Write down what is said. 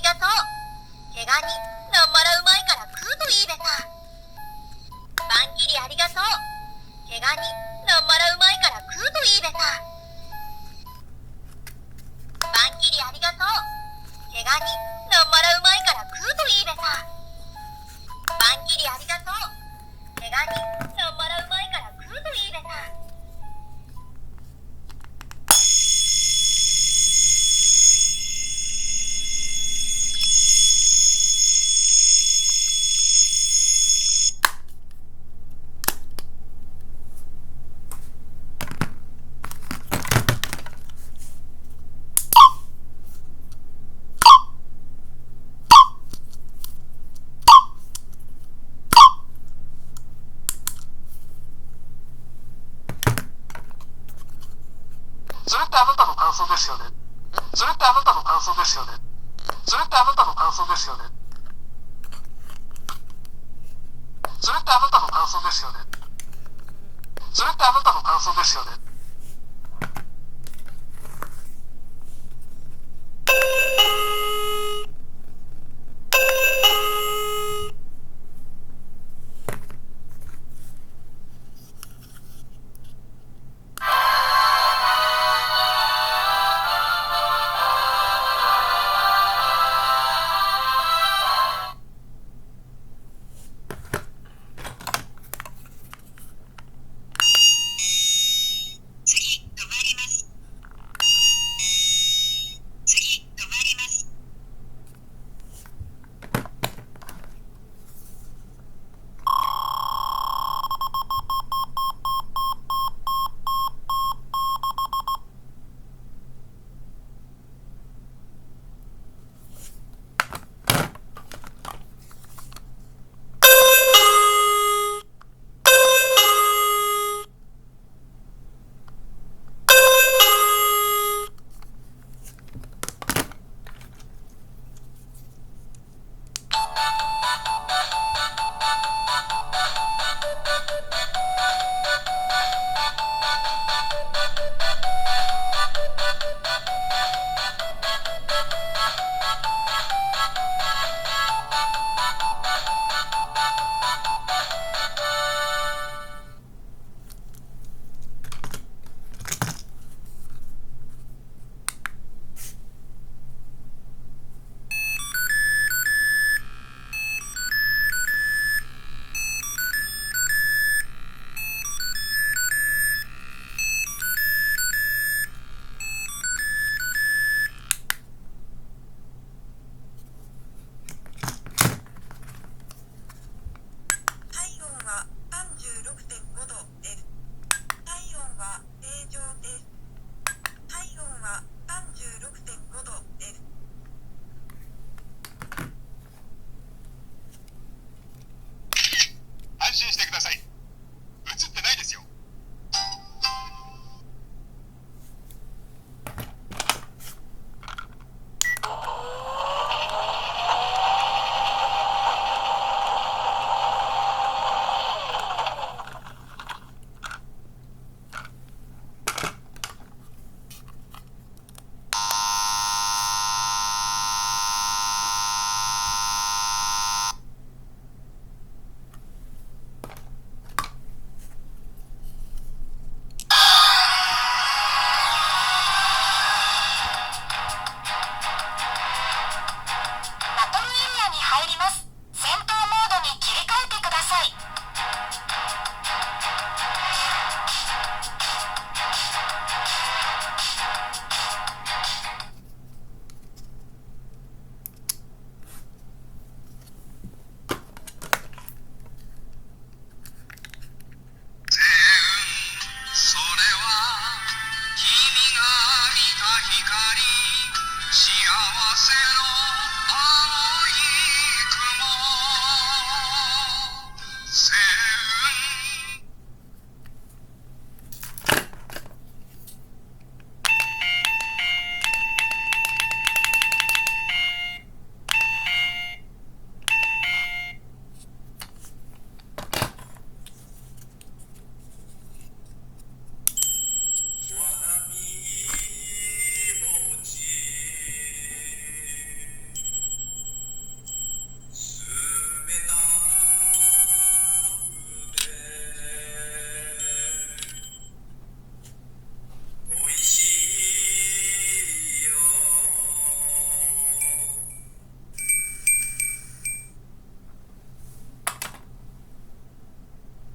がとう。毛ガニ、なんまらうまいから食うといいべさ。パン切りありがとう。毛ガニ、なんまらうまいから食うといいべさ。パン切りありがとう。毛ガニ、なんまらうまいから食うといいべさ。パン切りありがとう。毛ガニ、なんまらうまいから食うといいべさ。それってあなたの感想ですよね。それってあなたの感想ですよね。それってあなたの感想ですよね。それってあなたの感想ですよね。それってあなたの感想ですよね。体温は36.5度です。体温は正常です。体温は36.5度です。安心してください。映ってないですよ。バトルエリアに入ります。